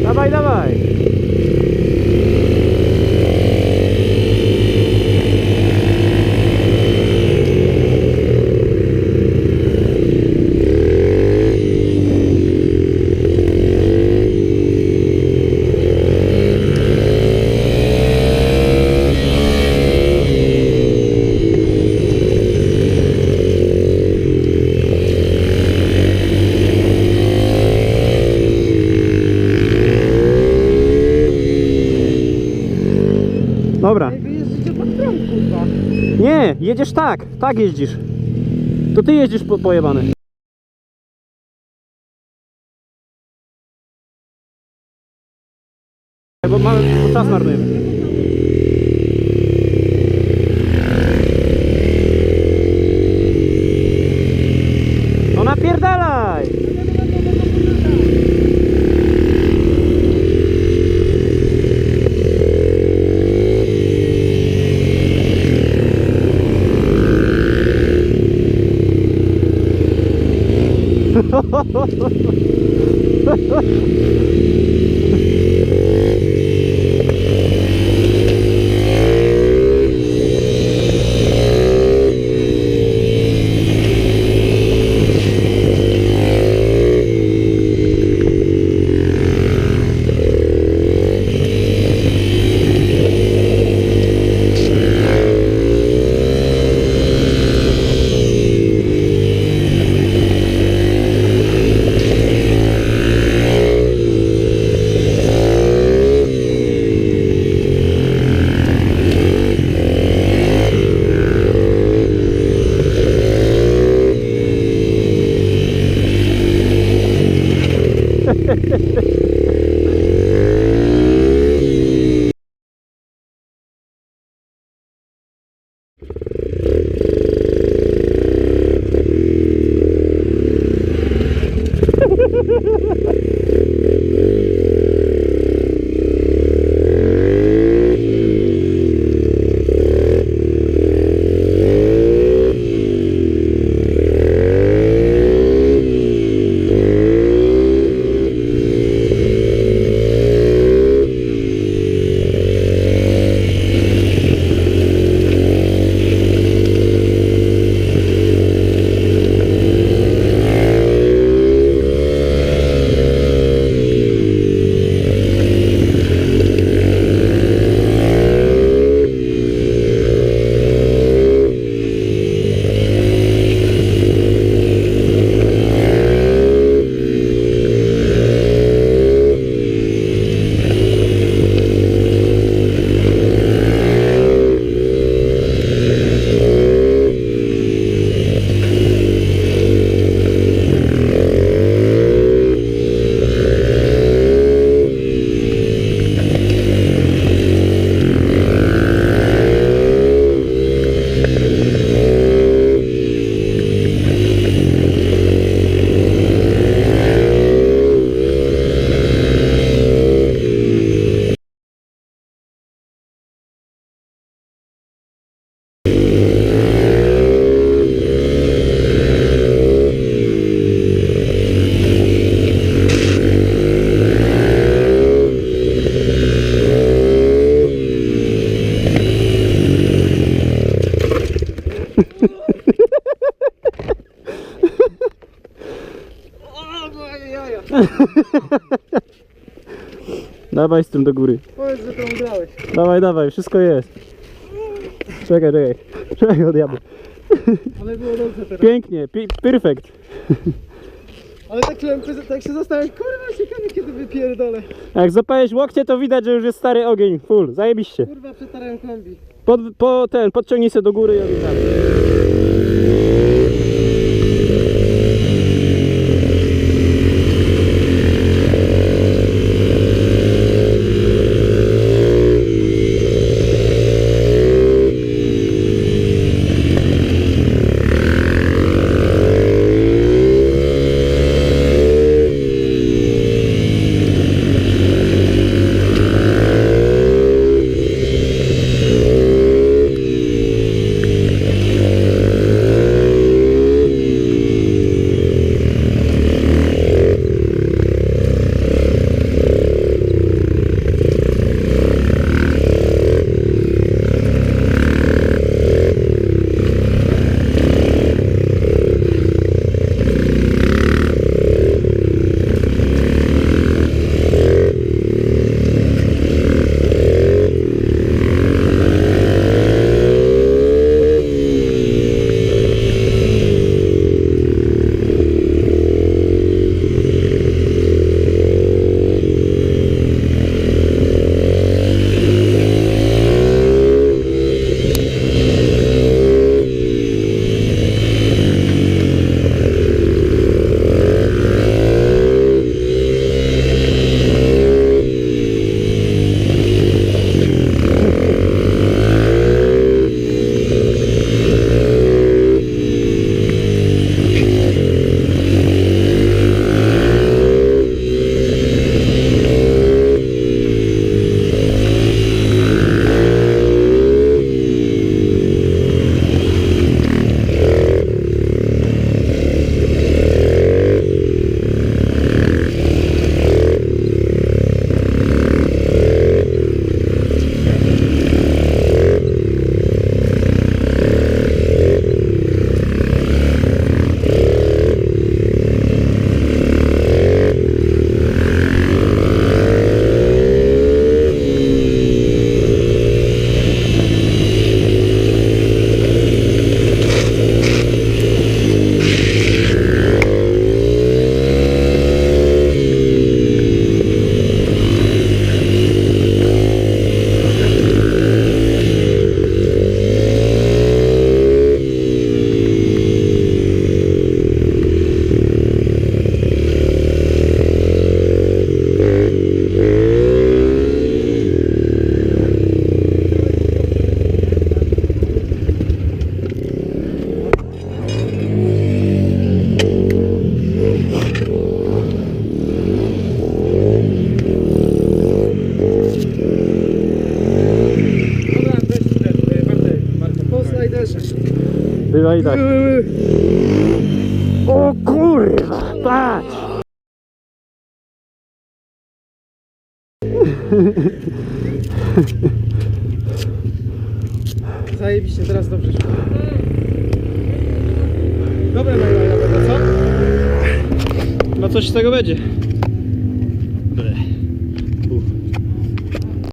Dawaj, dawaj! Dobra. Wy jeździcie pod prąd, kurwa. Nie, jedziesz tak, tak jeździsz. To ty jeździsz pojebany. Bo czas marnujemy. No napierdalaj! Dawaj z tym do góry. Powiedz, że to ugrałeś. Dawaj, dawaj, wszystko jest. Czekaj, czekaj. Czekaj, odjadę. Ale było dobrze teraz. Pięknie, perfekt. Ale tak się zastanawiam, kurwa, ciekawe kiedy wypierdolę. Jak zapałeś łokcie, to widać, że już jest stary ogień. Full, zajebiście. Kurwa, przetarłem kombi. Podciągnij się do góry i odjeżdżamy. Chyba i tak. O kurwa, patrz! Zajebiście, teraz dobrze szło. Dobra, co? No coś z tego będzie.